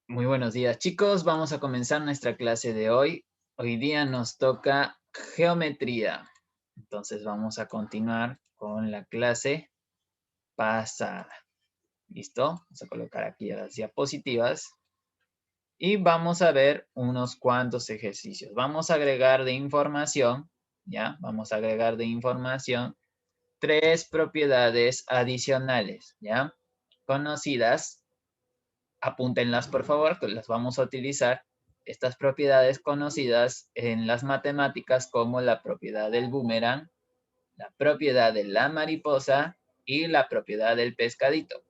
Muy buenos días, chicos. Vamos a comenzar nuestra clase de hoy. Hoy día nos toca geometría. Entonces vamos a continuar con la clase pasada. ¿Listo? Vamos a colocar aquí las diapositivas y vamos a ver unos cuantos ejercicios. Vamos a agregar de información, ¿ya? Vamos a agregar de información tres propiedades adicionales, ¿ya? Conocidas. Apúntenlas por favor, que las vamos a utilizar. Estas propiedades conocidas en las matemáticas como la propiedad del boomerang, la propiedad de la mariposa y la propiedad del pescadito.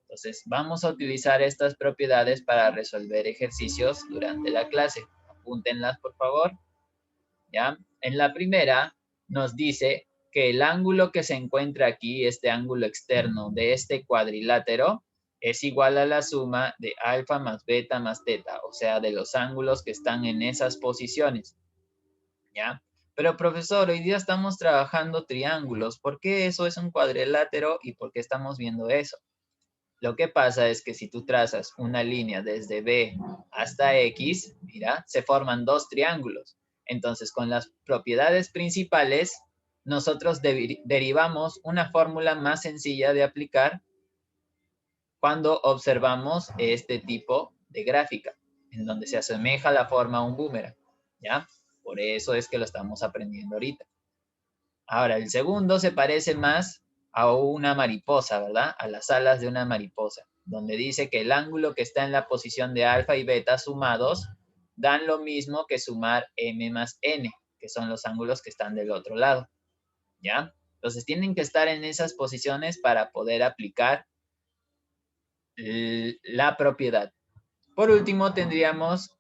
Entonces, vamos a utilizar estas propiedades para resolver ejercicios durante la clase. Apúntenlas por favor. ¿Ya? En la primera nos dice que el ángulo que se encuentra aquí, este ángulo externo de este cuadrilátero, es igual a la suma de alfa más beta más teta, o sea, de los ángulos que están en esas posiciones. ¿Ya? Pero profesor, hoy día estamos trabajando triángulos. ¿Por qué eso es un cuadrilátero y por qué estamos viendo eso? Lo que pasa es que si tú trazas una línea desde B hasta X, mira, se forman dos triángulos. Entonces, con las propiedades principales, nosotros derivamos una fórmula más sencilla de aplicar cuando observamos este tipo de gráfica, en donde se asemeja la forma a un boomerang, ¿ya? Por eso es que lo estamos aprendiendo ahorita. Ahora, el segundo se parece más a una mariposa, ¿verdad? A las alas de una mariposa, donde dice que el ángulo que está en la posición de alfa y beta sumados dan lo mismo que sumar m más n, que son los ángulos que están del otro lado, ¿ya? Entonces tienen que estar en esas posiciones para poder aplicar la propiedad. Por último, tendríamos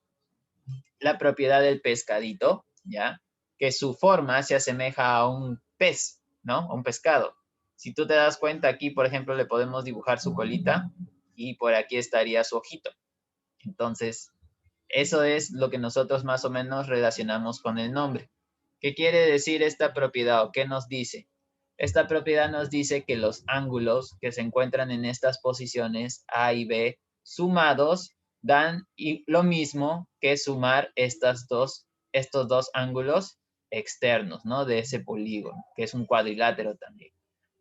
la propiedad del pescadito, ¿ya? Que su forma se asemeja a un pez, ¿no? A un pescado. Si tú te das cuenta aquí, por ejemplo, le podemos dibujar su colita y por aquí estaría su ojito. Entonces, eso es lo que nosotros más o menos relacionamos con el nombre. ¿Qué quiere decir esta propiedad o qué nos dice? Esta propiedad nos dice que los ángulos que se encuentran en estas posiciones A y B sumados dan lo mismo que sumar estos dos ángulos externos, ¿no? De ese polígono, que es un cuadrilátero también.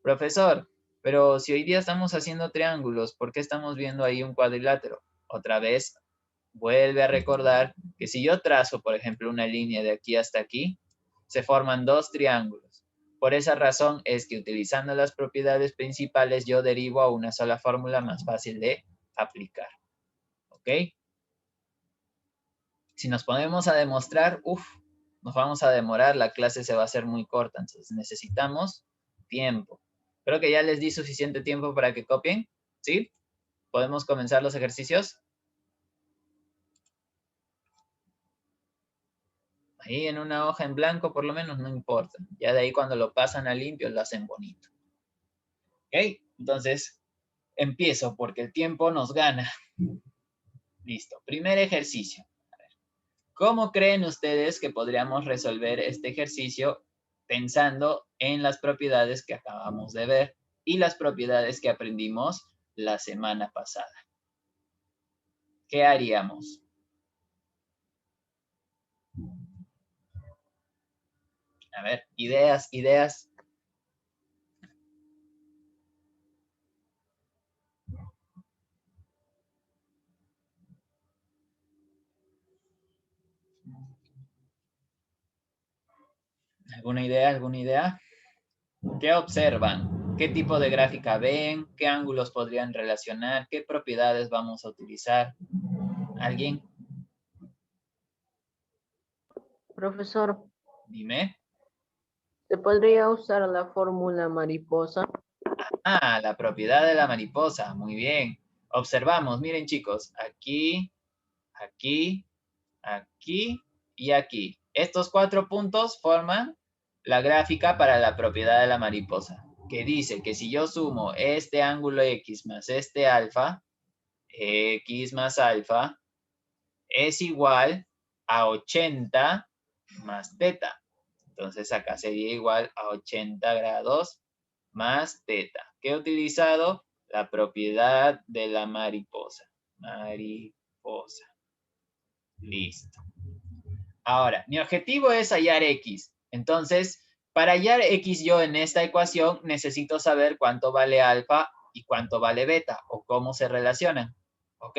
Profesor, pero si hoy día estamos haciendo triángulos, ¿por qué estamos viendo ahí un cuadrilátero? Otra vez, vuelve a recordar que si yo trazo, por ejemplo, una línea de aquí hasta aquí, se forman dos triángulos. Por esa razón es que utilizando las propiedades principales yo derivo a una sola fórmula más fácil de aplicar. ¿Ok? Si nos ponemos a demostrar, nos vamos a demorar, la clase se va a hacer muy corta, entonces necesitamos tiempo. Creo que ya les di suficiente tiempo para que copien, ¿sí? ¿Podemos comenzar los ejercicios? Ahí en una hoja en blanco por lo menos no importa. Ya de ahí cuando lo pasan a limpio lo hacen bonito. ¿Ok? Entonces empiezo porque el tiempo nos gana. Listo. Primer ejercicio. ¿Cómo creen ustedes que podríamos resolver este ejercicio pensando en las propiedades que acabamos de ver y las propiedades que aprendimos la semana pasada? ¿Qué haríamos? A ver, ideas, ideas. ¿Alguna idea? ¿Alguna idea? ¿Qué observan? ¿Qué tipo de gráfica ven? ¿Qué ángulos podrían relacionar? ¿Qué propiedades vamos a utilizar? ¿Alguien? Profesor, Dime. ¿se podría usar la fórmula mariposa? Ah, la propiedad de la mariposa. Muy bien. Observamos, miren chicos, aquí, aquí, aquí y aquí. Estos 4 puntos forman la gráfica para la propiedad de la mariposa, que dice que si yo sumo este ángulo X más este alfa, X más alfa, es igual a 80 más teta. Entonces acá sería igual a 80 grados más teta. ¿Qué he utilizado? La propiedad de la mariposa. Mariposa. cosa. Listo. Ahora, mi objetivo es hallar X. Entonces, para hallar X yo en esta ecuación necesito saber cuánto vale alfa y cuánto vale beta o cómo se relacionan. ¿Ok?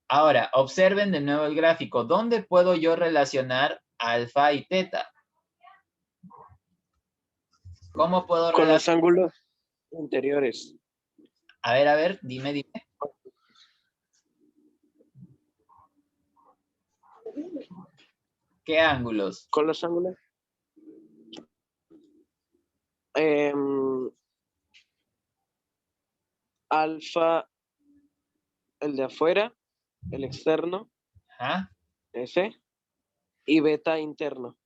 Ahora, observen de nuevo el gráfico. ¿Dónde puedo yo relacionar alfa y teta? ¿Cómo puedo Con los relacionar? ángulos interiores. A ver, dime. ¿Qué ángulos? Con los ángulos. Alfa, el de afuera, el externo, Ajá. ese, y beta interno.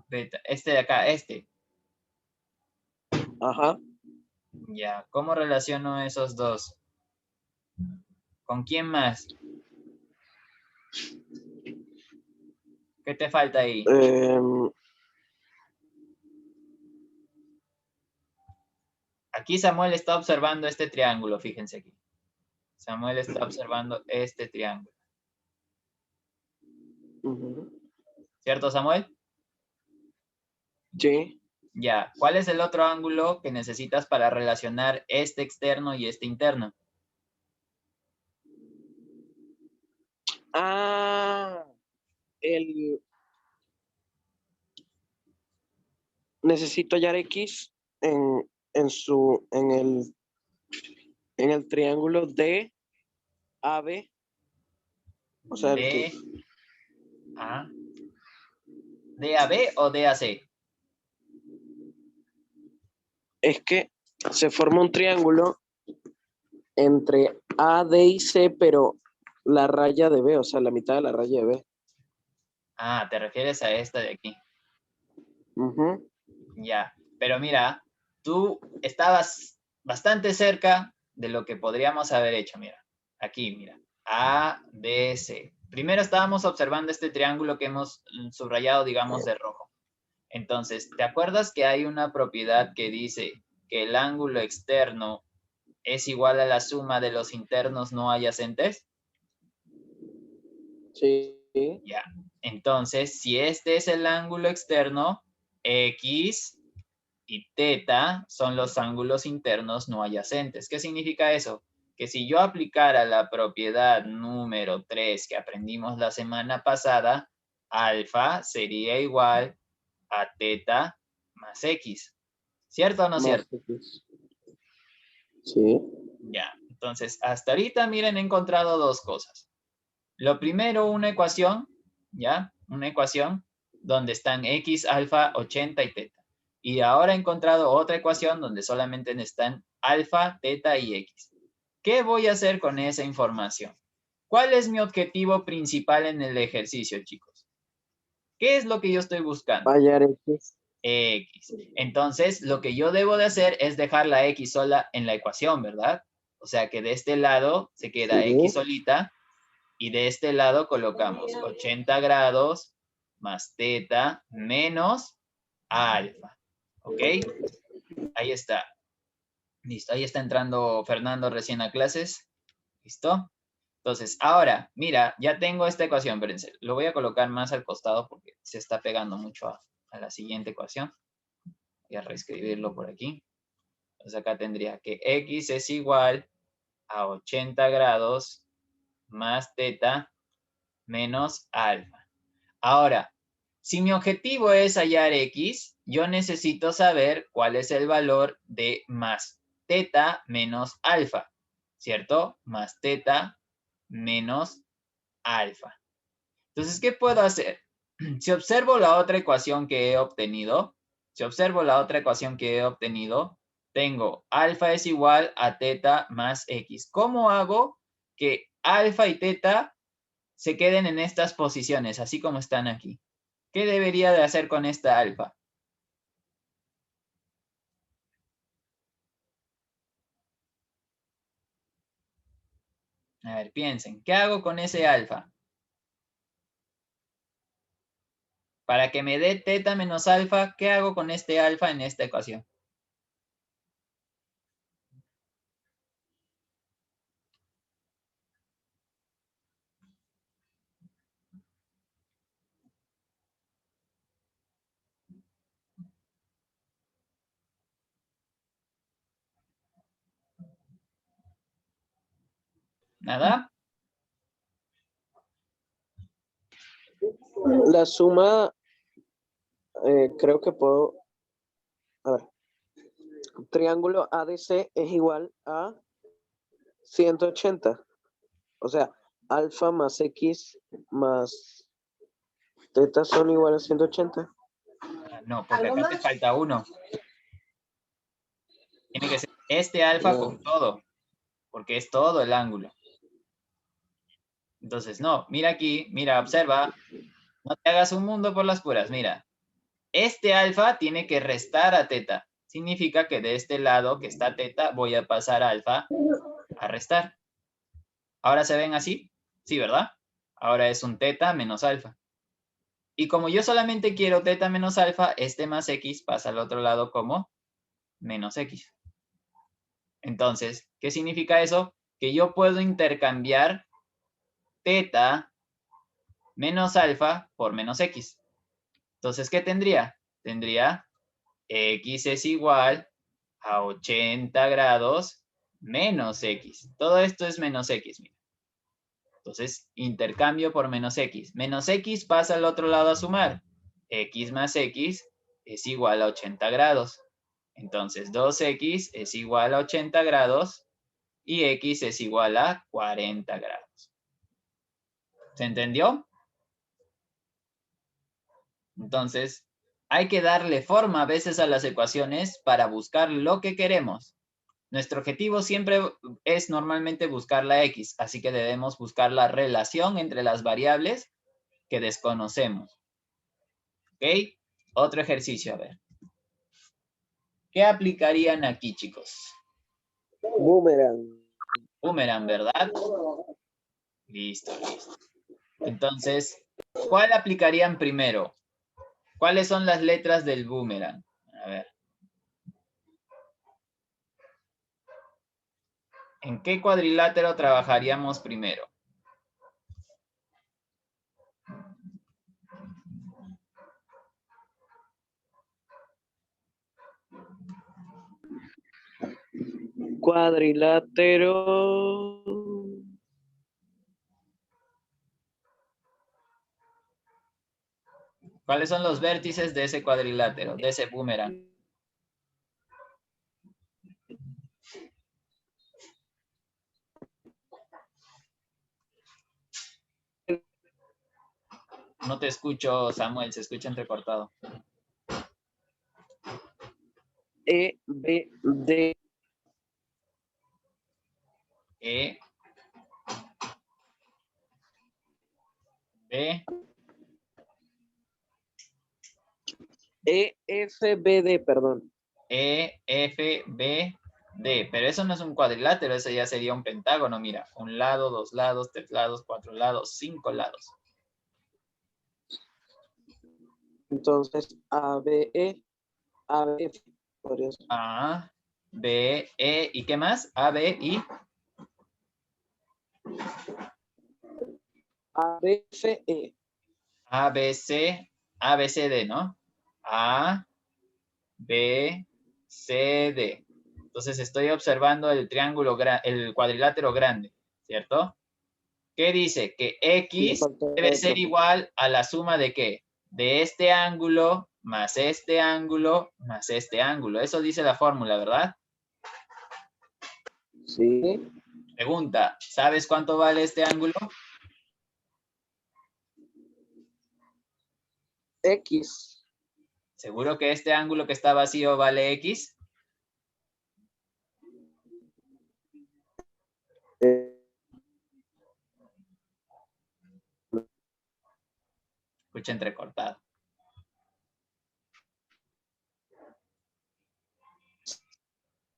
Beta. Este de acá, este. Ajá. Ya, ¿cómo relaciono esos dos? ¿Con quién más? ¿Qué te falta ahí? Aquí Samuel está observando este triángulo, fíjense aquí. Samuel está observando este triángulo. ¿Cierto, Samuel? Sí. Ya, ¿cuál es el otro ángulo que necesitas para relacionar este externo y este interno? Necesito hallar X en el triángulo de AB. O sea, el que ¿DAB o DAC? es que se forma un triángulo entre A, D y C, pero la raya de B, o sea, la mitad de la raya de B. Ah, te refieres a esta de aquí. Ujú. Ya, pero mira, tú estabas bastante cerca de lo que podríamos haber hecho, mira. Aquí, mira. A, B, C. Primero estábamos observando este triángulo que hemos subrayado, digamos, de rojo. Entonces, ¿te acuerdas que hay una propiedad que dice que el ángulo externo es igual a la suma de los internos no adyacentes? Sí. Ya. Entonces, si este es el ángulo externo, X y teta son los ángulos internos no adyacentes. ¿Qué significa eso? Que si yo aplicara la propiedad número 3 que aprendimos la semana pasada, alfa sería igual a teta más X. ¿Cierto o no Más cierto? X. Sí. Ya. Entonces, hasta ahorita, miren, he encontrado dos cosas. Lo primero, una ecuación, ¿ya? Una ecuación donde están X, alfa, 80 y teta. Y ahora he encontrado otra ecuación donde solamente están alfa, teta y X. ¿Qué voy a hacer con esa información? ¿Cuál es mi objetivo principal en el ejercicio, chicos? ¿Qué es lo que yo estoy buscando? Hallar X. X. Entonces, lo que yo debo de hacer es dejar la X sola en la ecuación, ¿verdad? O sea que de este lado se queda Sí. X solita y de este lado colocamos 80 grados más teta menos alfa. ¿Ok? Ahí está. Listo. Ahí está entrando Fernando recién a clases. ¿Listo? Entonces, ahora, mira, ya tengo esta ecuación. Espérense. Lo voy a colocar más al costado porque se está pegando mucho a la siguiente ecuación. Voy a reescribirlo por aquí. Entonces acá tendría que X es igual a 80 grados más teta menos alfa. Ahora, si mi objetivo es hallar X, yo necesito saber cuál es el valor de más teta menos alfa, ¿cierto? Más teta menos alfa. Entonces, ¿qué puedo hacer? Si observo la otra ecuación que he obtenido, tengo alfa es igual a teta más X. ¿Cómo hago que alfa y teta se queden en estas posiciones, así como están aquí? ¿Qué debería de hacer con esta alfa? A ver, piensen, ¿qué hago con ese alfa? Para que me dé teta menos alfa, ¿qué hago con este alfa en esta ecuación? ¿Nada? La suma, creo que puedo, a ver, triángulo ADC es igual a 180. O sea, alfa más X más teta son igual a 180. No, porque acá te falta uno. Tiene que ser este alfa No. con todo, porque es todo el ángulo. Entonces, no, mira aquí, mira, observa. No te hagas un mundo por las puras, mira. Este alfa tiene que restar a teta. Significa que de este lado que está teta voy a pasar alfa a restar. ¿Ahora se ven así? Sí, ¿verdad? Ahora es un teta menos alfa. Y como yo solamente quiero teta menos alfa, este más x pasa al otro lado como menos x. Entonces, ¿qué significa eso? Que yo puedo intercambiar teta menos alfa por menos x. Entonces, ¿qué tendría? Tendría x es igual a 80 grados menos x. Todo esto es menos x, mira. Entonces, intercambio por menos x. Menos x pasa al otro lado a sumar. X más x es igual a 80 grados. Entonces, 2x es igual a 80 grados y x es igual a 40 grados. ¿Se entendió? Entonces, hay que darle forma a veces a las ecuaciones para buscar lo que queremos. Nuestro objetivo siempre es normalmente buscar la x, así que debemos buscar la relación entre las variables que desconocemos. ¿Ok? Otro ejercicio, a ver. ¿Qué aplicarían aquí, chicos? Boomerang. Boomerang, ¿verdad? Listo, listo. Entonces, ¿cuál aplicarían primero? ¿Cuáles son las letras del boomerang? A ver. ¿En qué cuadrilátero trabajaríamos primero? Cuadrilátero. ¿Cuáles son los vértices de ese cuadrilátero, de ese boomerang? No te escucho, Samuel, se escucha entrecortado. E, B, D. E, B, E, F, B, D, perdón. E, F, B, D. Pero eso no es un cuadrilátero, eso ya sería un pentágono. Mira, un lado, dos lados, tres lados, cuatro lados, cinco lados. Entonces, A, B, E, A, B, F. Podría ser. A, B, E, ¿y qué más? A, B, y A, B, F, E. A, B, C, A, B, C, D, ¿no? A, B, C, D. Entonces estoy observando el triángulo, el cuadrilátero grande, ¿cierto? ¿Qué dice? Que X debe ser igual a la suma de ¿qué? De este ángulo más este ángulo más este ángulo. Eso dice la fórmula, ¿verdad? Sí. Pregunta, ¿sabes cuánto vale este ángulo? X. ¿Seguro que este ángulo que está vacío vale X? Escucha entrecortado.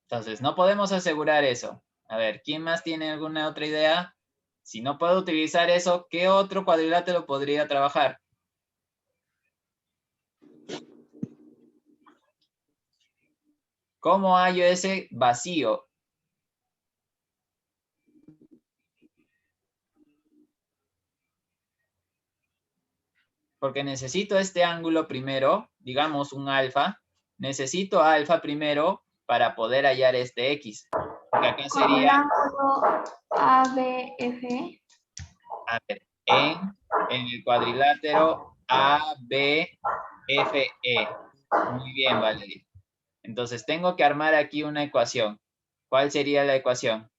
Entonces, no podemos asegurar eso. A ver, ¿quién más tiene alguna otra idea? Si no puedo utilizar eso, ¿qué otro cuadrilátero podría trabajar? ¿Cómo hallo ese vacío? Porque necesito este ángulo primero, digamos un alfa. Necesito alfa primero para poder hallar este X. Porque acá Con el sería, ángulo ABFE. a ver, en el cuadrilátero ABFE. Muy bien, Valeria. Entonces tengo que armar aquí una ecuación. ¿Cuál sería la ecuación?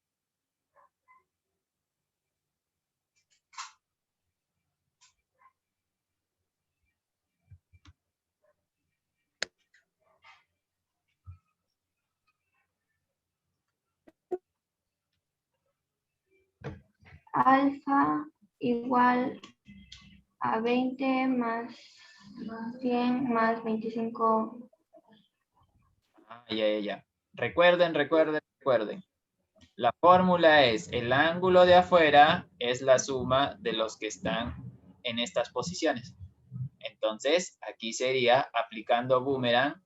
Alfa igual a 20 más 100 más 25. Ya. Recuerden. La fórmula es, el ángulo de afuera es la suma de los que están en estas posiciones. Entonces, aquí sería, aplicando boomerang,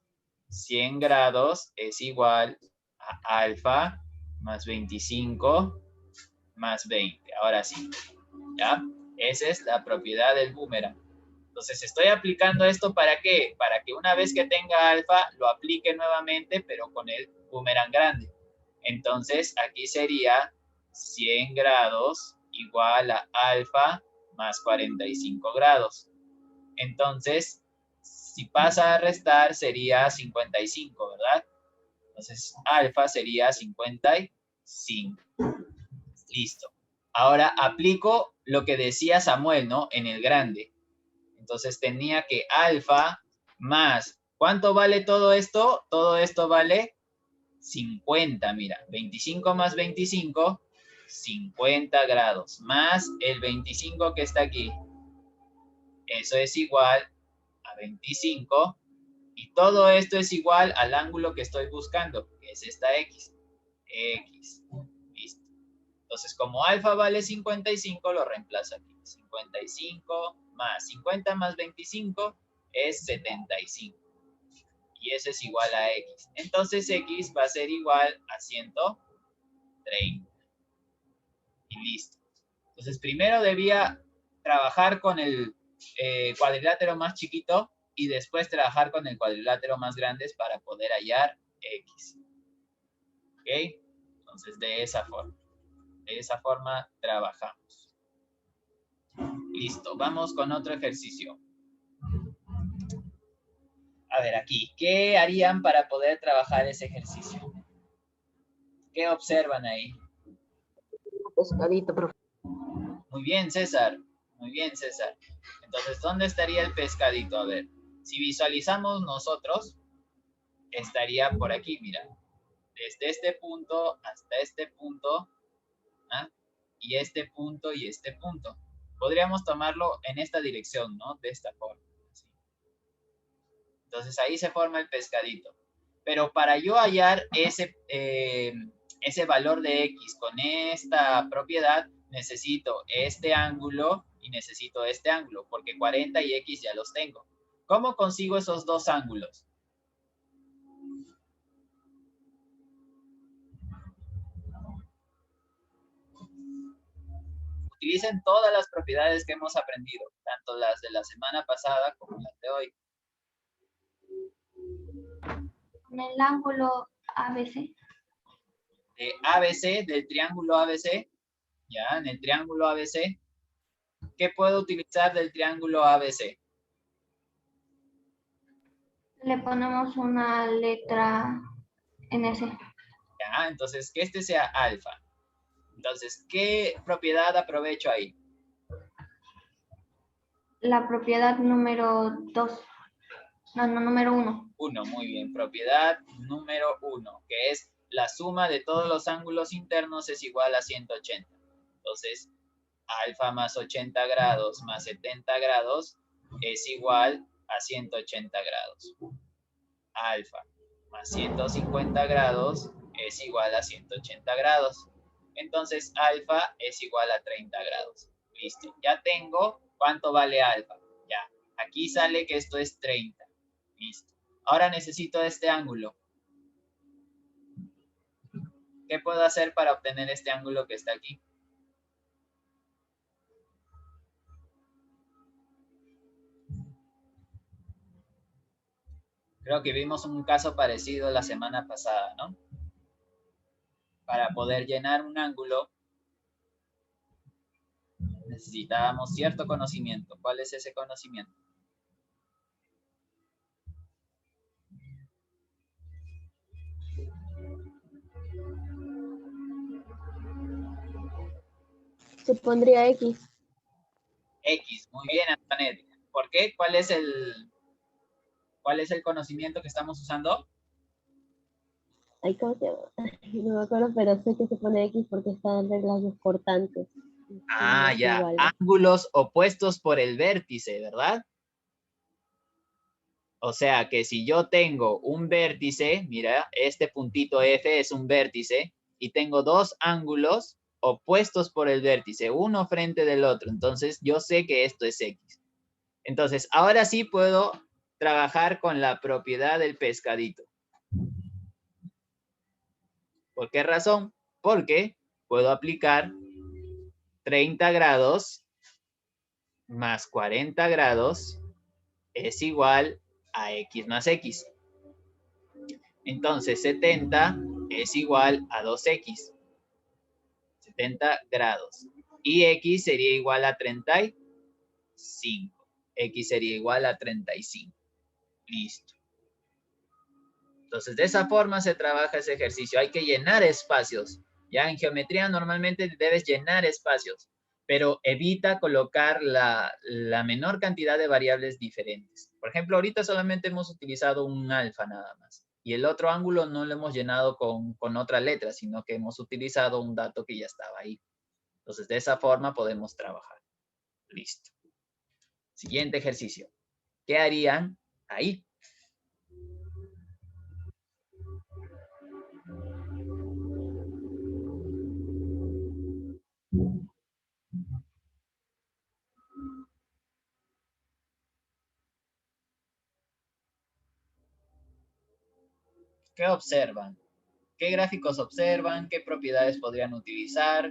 100 grados es igual a alfa más 25 más 20. Ahora sí, ¿ya? Esa es la propiedad del boomerang. Entonces, estoy aplicando esto ¿para qué? Para que una vez que tenga alfa, lo aplique nuevamente, pero con el boomerang grande. Entonces, aquí sería 100 grados igual a alfa más 45 grados. Entonces, si pasa a restar, sería 55, ¿verdad? Entonces, alfa sería 55. Listo. Ahora aplico lo que decía Samuel, ¿no? En el grande. Entonces tenía que alfa más, ¿cuánto vale todo esto? Todo esto vale 50, mira, 25 más 25, 50 grados, más el 25 que está aquí. Eso es igual a 25, y todo esto es igual al ángulo que estoy buscando, que es esta X. X, listo. Entonces, como alfa vale 55, lo reemplazo aquí. 55 más 50 más 25 es 75. Y eso es igual a X. Entonces, X va a ser igual a 130. Y listo. Entonces, primero debía trabajar con el cuadrilátero más chiquito y después trabajar con el cuadrilátero más grande para poder hallar X. ¿Ok? Entonces, de esa forma. De esa forma trabajamos. Listo, vamos con otro ejercicio. A ver, aquí, ¿qué harían para poder trabajar ese ejercicio? ¿Qué observan ahí? Pescadito, profe. Muy bien, César. Muy bien, César. Entonces, ¿dónde estaría el pescadito? A ver, si visualizamos nosotros, estaría por aquí, mira. Desde este punto hasta este punto, ¿ah? Y este punto y este punto. Podríamos tomarlo en esta dirección, ¿no? De esta forma. Así. Entonces, ahí se forma el pescadito. Pero para yo hallar ese valor de X con esta propiedad, necesito este ángulo y necesito este ángulo, porque 40 y X ya los tengo. ¿Cómo consigo esos dos ángulos? Utilicen todas las propiedades que hemos aprendido, tanto las de la semana pasada como las de hoy. Con el ángulo ABC. De ABC, del triángulo ABC, ya, en el triángulo ABC, ¿qué puedo utilizar del triángulo ABC? Le ponemos una letra en ese. Ya, entonces que este sea alfa. Entonces, ¿qué propiedad aprovecho ahí? La propiedad número 2. No, número 1. 1, muy bien. Propiedad número 1, que es la suma de todos los ángulos internos es igual a 180. Entonces, alfa más 80 grados más 70 grados es igual a 180 grados. Alfa más 150 grados es igual a 180 grados. Entonces, alfa es igual a 30 grados. Listo. Ya tengo cuánto vale alfa. Ya. Aquí sale que esto es 30. Listo. Ahora necesito este ángulo. ¿Qué puedo hacer para obtener este ángulo que está aquí? Creo que vimos un caso parecido la semana pasada, ¿no? para poder llenar un ángulo, necesitábamos cierto conocimiento. ¿Cuál es ese conocimiento? Se pondría X. X. Muy bien, Antoinette. ¿Por qué? ¿Cuál es el conocimiento que estamos usando? Ay, ¿cómo se llama? No me acuerdo, pero sé que se pone X porque están reglas cortantes. Ah, ya. Ángulos opuestos por el vértice, ¿verdad? O sea que si yo tengo un vértice, mira, este puntito F es un vértice y tengo dos ángulos opuestos por el vértice, uno frente del otro. Entonces yo sé que esto es X. Entonces ahora sí puedo trabajar con la propiedad del pescadito. ¿Por qué razón? Porque puedo aplicar 30 grados más 40 grados es igual a X más X. Entonces 70 es igual a 2X. 70 grados. Y X sería igual a 35. X sería igual a 35. Listo. Entonces, de esa forma se trabaja ese ejercicio. Hay que llenar espacios. Ya en geometría normalmente debes llenar espacios, pero evita colocar la menor cantidad de variables diferentes. Por ejemplo, ahorita solamente hemos utilizado un alfa nada más. Y el otro ángulo no lo hemos llenado con otra letra, sino que hemos utilizado un dato que ya estaba ahí. Entonces, de esa forma podemos trabajar. Listo. Siguiente ejercicio. ¿Qué harían ahí? ¿Qué observan? ¿Qué gráficos observan? ¿Qué propiedades podrían utilizar?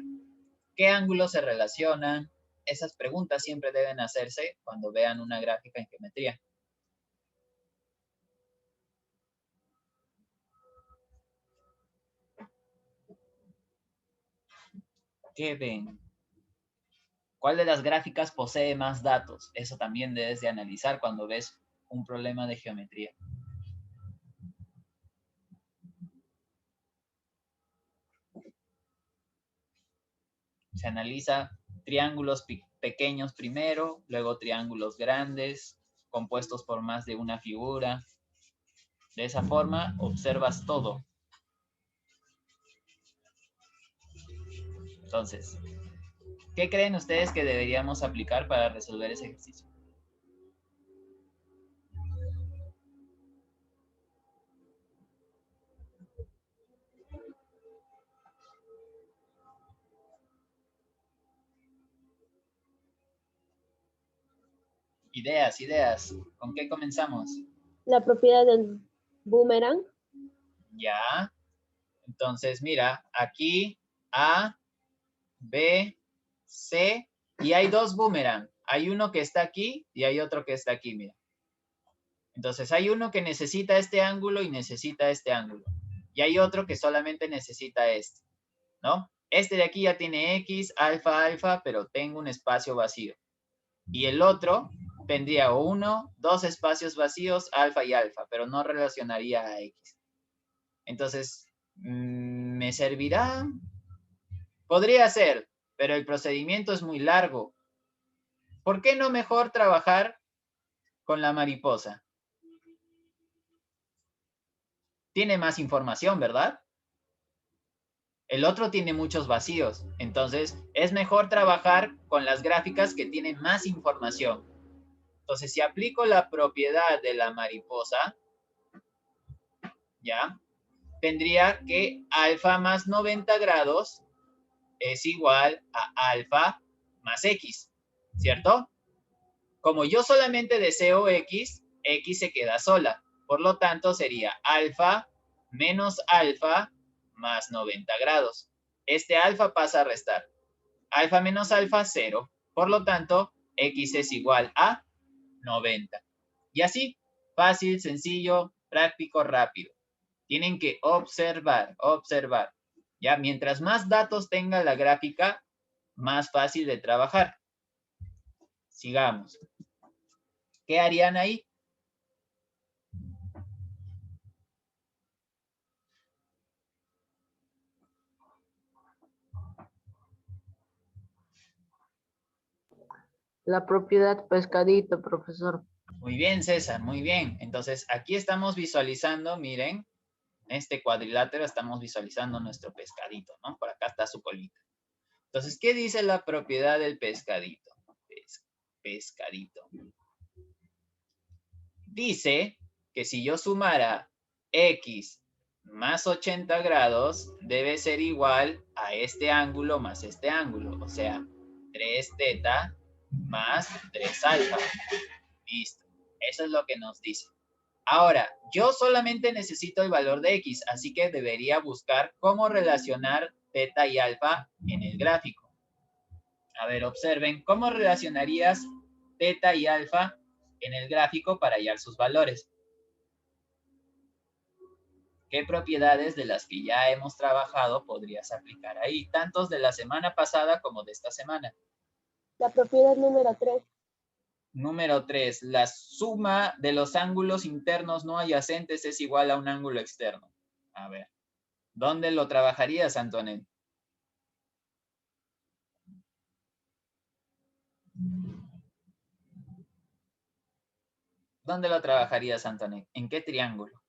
¿Qué ángulos se relacionan? Esas preguntas siempre deben hacerse cuando vean una gráfica en geometría. ¿Qué ven? ¿Cuál de las gráficas posee más datos? Eso también debes de analizar cuando ves un problema de geometría. Se analiza triángulos pequeños primero, luego triángulos grandes, compuestos por más de una figura. De esa forma observas todo. Entonces, ¿qué creen ustedes que deberíamos aplicar para resolver ese ejercicio? Ideas, ideas. ¿Con qué comenzamos? La propiedad del boomerang. Ya. Entonces, mira, aquí A, B, C, y hay dos boomerang. Hay uno que está aquí y hay otro que está aquí, mira. Entonces, hay uno que necesita este ángulo y necesita este ángulo. Y hay otro que solamente necesita este, ¿no? Este de aquí ya tiene X, alfa, alfa, pero tengo un espacio vacío. Y el otro tendría dos espacios vacíos, alfa y alfa, pero no relacionaría a X. Entonces, ¿me servirá? Podría ser, pero el procedimiento es muy largo. ¿Por qué no mejor trabajar con la mariposa? Tiene más información, ¿verdad? El otro tiene muchos vacíos. Entonces, es mejor trabajar con las gráficas que tienen más información. Entonces, si aplico la propiedad de la mariposa, ¿ya? Tendría que alfa más 90 grados es igual a alfa más X, ¿cierto? Como yo solamente deseo X, X se queda sola. Por lo tanto, sería alfa menos alfa más 90 grados. Este alfa pasa a restar. Alfa menos alfa, 0. Por lo tanto, X es igual a 90. Y así, fácil, sencillo, práctico, rápido. Tienen que observar, observar. Ya, mientras más datos tenga la gráfica, más fácil de trabajar. Sigamos. ¿Qué harían ahí? La propiedad pescadito, profesor. Muy bien, César, muy bien. Entonces, aquí estamos visualizando, miren, en este cuadrilátero estamos visualizando nuestro pescadito, ¿no? Por acá está su colita. Entonces, ¿qué dice la propiedad del pescadito? Pescadito. Dice que si yo sumara x más 80 grados, debe ser igual a este ángulo más este ángulo. O sea, 3 teta más 3 alfa. Listo. Eso es lo que nos dice. Ahora, yo solamente necesito el valor de x, así que debería buscar cómo relacionar teta y alfa en el gráfico. A ver, observen, ¿cómo relacionarías teta y alfa en el gráfico para hallar sus valores? ¿Qué propiedades de las que ya hemos trabajado podrías aplicar ahí? Tantos de la semana pasada como de esta semana. La propiedad número 3. Número 3, la suma de los ángulos internos no adyacentes es igual a un ángulo externo. A ver, ¿dónde lo trabajarías, Antonet? ¿Dónde lo trabajarías, Antonet? ¿En qué triángulo?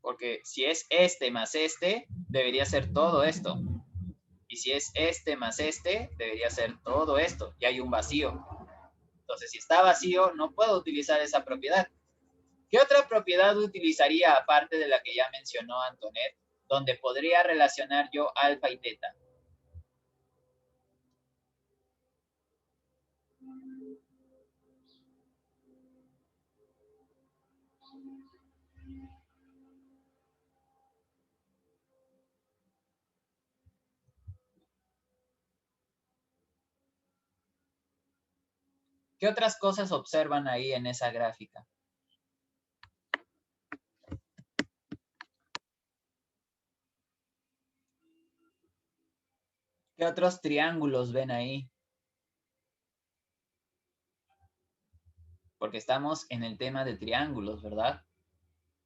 Porque si es este más este, debería ser todo esto. Y si es este más este, debería ser todo esto. Y hay un vacío. Entonces, si está vacío, no puedo utilizar esa propiedad. ¿Qué otra propiedad utilizaría aparte de la que ya mencionó Antonet, donde podría relacionar yo alfa y teta? ¿Qué otras cosas observan ahí en esa gráfica? ¿Qué otros triángulos ven ahí? Porque estamos en el tema de triángulos, ¿verdad?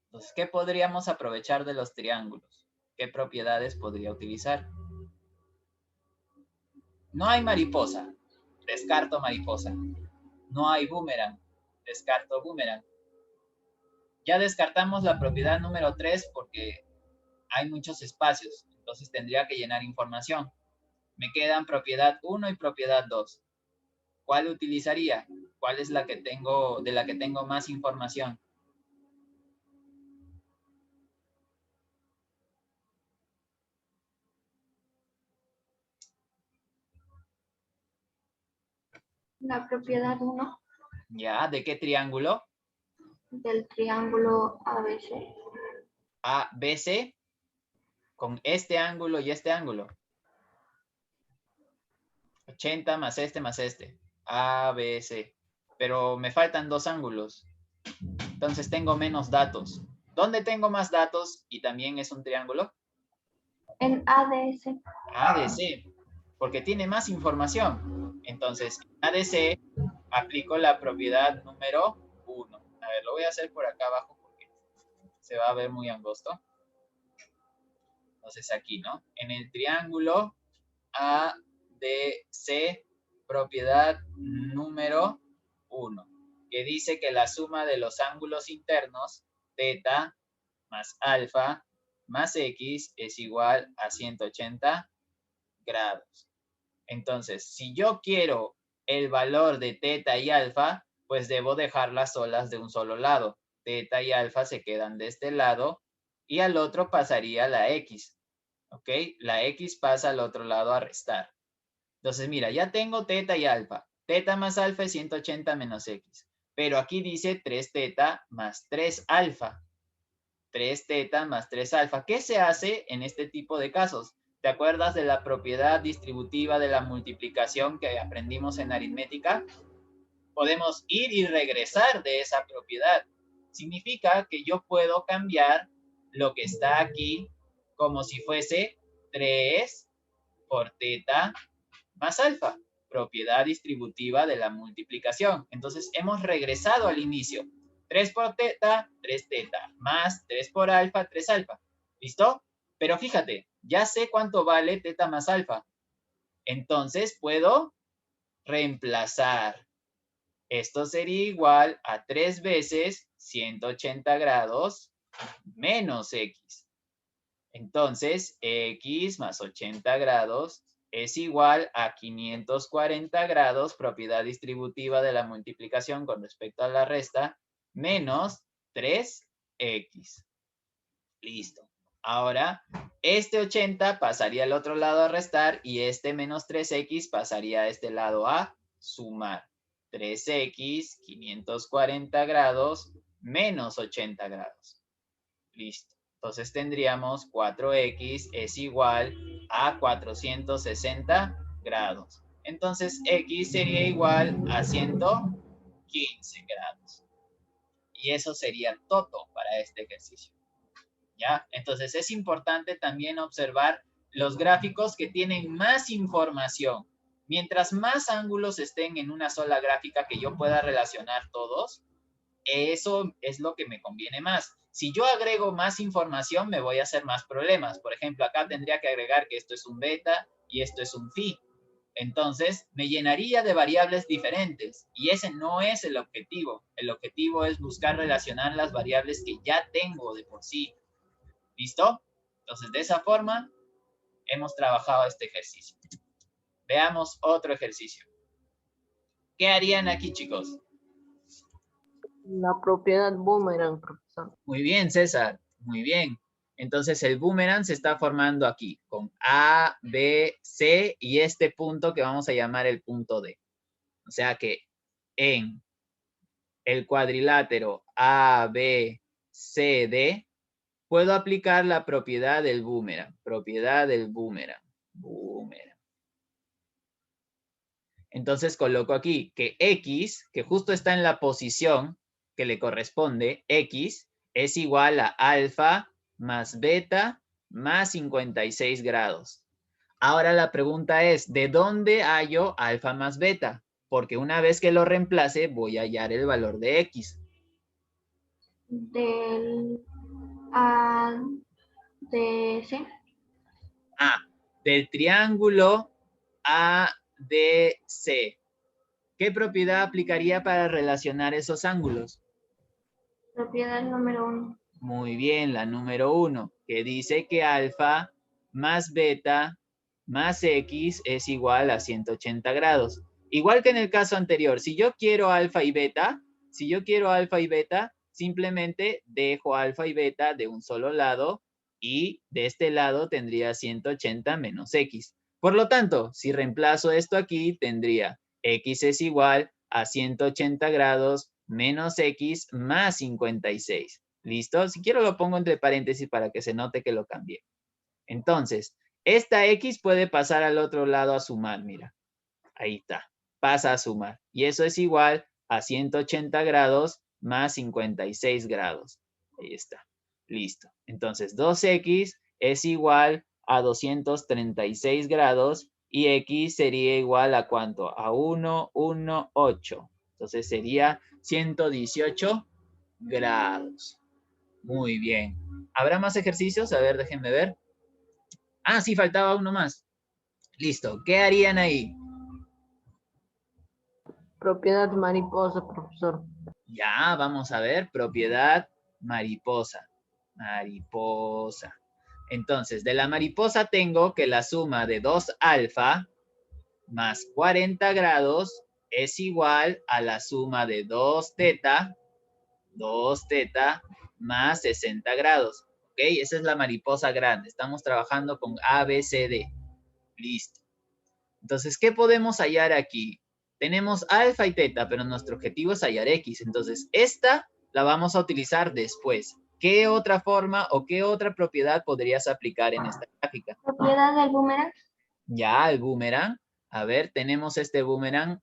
Entonces, ¿qué podríamos aprovechar de los triángulos? ¿Qué propiedades podría utilizar? No hay mariposa, descarto mariposa. No hay boomerang, descarto boomerang. Ya descartamos la propiedad número 3 porque hay muchos espacios, entonces tendría que llenar información. Me quedan propiedad 1 y propiedad 2. ¿Cuál utilizaría? ¿Cuál es la que tengo, de la que tengo más información? La propiedad 1 ¿Ya? ¿De qué triángulo? del triángulo ABC. ABC con este ángulo y este ángulo. 80 más este, ABC. Pero me faltan dos ángulos. Entonces tengo menos datos. ¿Dónde tengo más datos y también es un triángulo? En ADS. ADC, porque tiene más información. Entonces, en ADC aplico la propiedad número 1. A ver, lo voy a hacer por acá abajo porque se va a ver muy angosto. Entonces aquí, ¿no? En el triángulo ADC, propiedad número 1, que dice que la suma de los ángulos internos, teta más alfa más x es igual a 180 grados. Entonces, si yo quiero el valor de teta y alfa, pues debo dejarlas solas de un solo lado. Teta y alfa se quedan de este lado y al otro pasaría la x. ¿Ok? La x pasa al otro lado a restar. Entonces, mira, ya tengo teta y alfa. Teta más alfa es 180 menos x. Pero aquí dice 3 teta más 3 alfa. 3 teta más 3 alfa. ¿Qué se hace en este tipo de casos? ¿Te acuerdas de la propiedad distributiva de la multiplicación que aprendimos en aritmética? podemos ir y regresar de esa propiedad. Significa que yo puedo cambiar lo que está aquí como si fuese 3 por teta más alfa, propiedad distributiva de la multiplicación. Entonces hemos regresado al inicio. 3 por teta, 3 teta, más 3 por alfa, 3 alfa. ¿Listo? Pero fíjate, ya sé cuánto vale teta más alfa. Entonces puedo reemplazar. Esto sería igual a 3 veces 180 grados menos x. Entonces, x más 80 grados es igual a 540 grados, propiedad distributiva de la multiplicación con respecto a la resta, menos 3x. Listo. Ahora, este 80 pasaría al otro lado a restar y este menos 3x pasaría a este lado a sumar. 3x, 540 grados, menos 80 grados. Listo. Entonces tendríamos 4x es igual a 460 grados. Entonces x sería igual a 115 grados. Y eso sería todo para este ejercicio. ¿Ya? Entonces es importante también observar los gráficos que tienen más información. Mientras más ángulos estén en una sola gráfica que yo pueda relacionar todos, eso es lo que me conviene más. Si yo agrego más información, me voy a hacer más problemas. Por ejemplo, acá tendría que agregar que esto es un beta y esto es un phi. Entonces, me llenaría de variables diferentes y ese no es el objetivo. El objetivo es buscar relacionar las variables que ya tengo de por sí. ¿Listo? Entonces, de esa forma, hemos trabajado este ejercicio. Veamos otro ejercicio. ¿Qué harían aquí, chicos? La propiedad boomerang, profesor. Muy bien, César. Muy bien. Entonces, el boomerang se está formando aquí, con A, B, C y este punto que vamos a llamar el punto D. O sea que en el cuadrilátero A, B, C, D, puedo aplicar la propiedad del boomerang. Propiedad del boomerang. Boomerang. Entonces coloco aquí que X, que justo está en la posición que le corresponde, X es igual a alfa más beta más 56 grados. Ahora la pregunta es, ¿de dónde hallo alfa más beta? Porque una vez que lo reemplace, voy a hallar el valor de X. Del ADC. Del triángulo ADC. ¿Qué propiedad aplicaría para relacionar esos ángulos? Propiedad número 1. Muy bien, la número 1, que dice que alfa más beta más x es igual a 180 grados. Igual que en el caso anterior, si yo quiero alfa y beta, simplemente dejo alfa y beta de un solo lado y de este lado tendría 180 menos x. Por lo tanto, si reemplazo esto aquí, tendría x es igual a 180 grados menos x más 56. ¿Listo? Si quiero lo pongo entre paréntesis para que se note que lo cambié. Entonces, esta x puede pasar al otro lado a sumar, mira. Ahí está, pasa a sumar. Y eso es igual a 180 grados más 56 grados. Ahí está, listo. Entonces, 2x es igual a 236 grados y x sería igual a ¿cuánto? A 118. Entonces sería 118 grados. Muy bien. ¿Habrá más ejercicios? A ver, déjenme ver. Ah, sí, faltaba uno más. Listo. ¿Qué harían ahí? Propiedad mariposa, profesor. Ya, vamos a ver. Propiedad mariposa. Mariposa. Entonces, de la mariposa tengo que la suma de 2 alfa más 40 grados es igual a la suma de 2 teta más 60 grados. ¿Ok? Esa es la mariposa grande. Estamos trabajando con A, B, C, D. Listo. Entonces, ¿qué podemos hallar aquí? Tenemos alfa y teta, pero nuestro objetivo es hallar X. Entonces, esta la vamos a utilizar después. ¿Qué otra forma o qué otra propiedad podrías aplicar en esta gráfica? Propiedad del boomerang. Ya, el boomerang. A ver, tenemos este boomerang.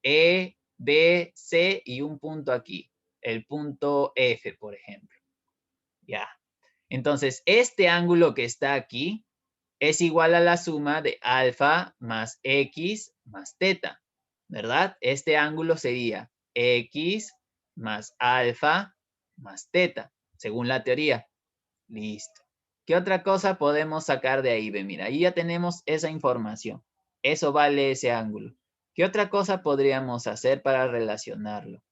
E, B, C y un punto aquí. El punto F, por ejemplo. Ya. Entonces, este ángulo que está aquí es igual a la suma de alfa más X más teta, ¿verdad? Este ángulo sería X más alfa más teta, según la teoría. Listo. ¿Qué otra cosa podemos sacar de ahí? Ve, mira, ahí ya tenemos esa información. Eso vale ese ángulo. ¿Qué otra cosa podríamos hacer para relacionarlo?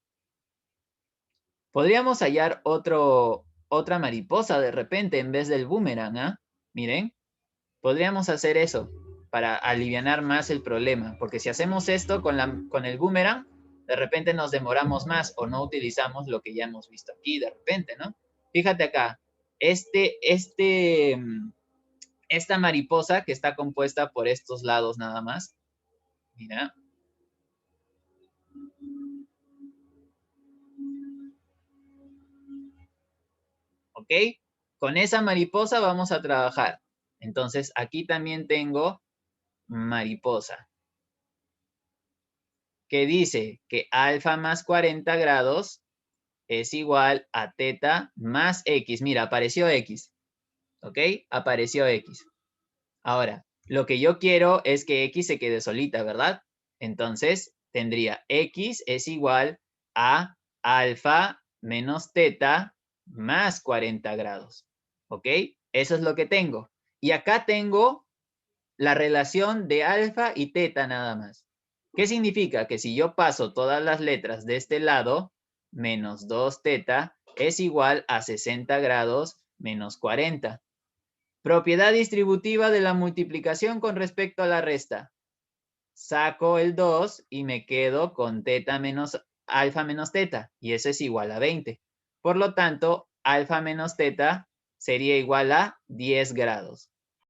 Podríamos hallar otra mariposa de repente en vez del boomerang, ¿ah? Miren, podríamos hacer eso para alivianar más el problema, porque si hacemos esto con el boomerang, de repente nos demoramos más o no utilizamos lo que ya hemos visto aquí de repente, ¿no? Fíjate acá, esta mariposa que está compuesta por estos lados nada más, mira. ¿Ok? Con esa mariposa vamos a trabajar. Entonces, aquí también tengo mariposa, que dice que alfa más 40 grados es igual a teta más X. Mira, apareció X. ¿Ok? Apareció X. Ahora, lo que yo quiero es que X se quede solita, ¿verdad? Entonces, tendría X es igual a alfa menos teta más 40 grados. ¿Ok? Eso es lo que tengo. Y acá tengo la relación de alfa y teta nada más. ¿Qué significa? Que si yo paso todas las letras de este lado, menos 2 teta es igual a 60 grados menos 40. Propiedad distributiva de la multiplicación con respecto a la resta. Saco el 2 y me quedo con teta menos alfa menos teta. Y eso es igual a 20. Por lo tanto, alfa menos teta sería igual a 10 grados.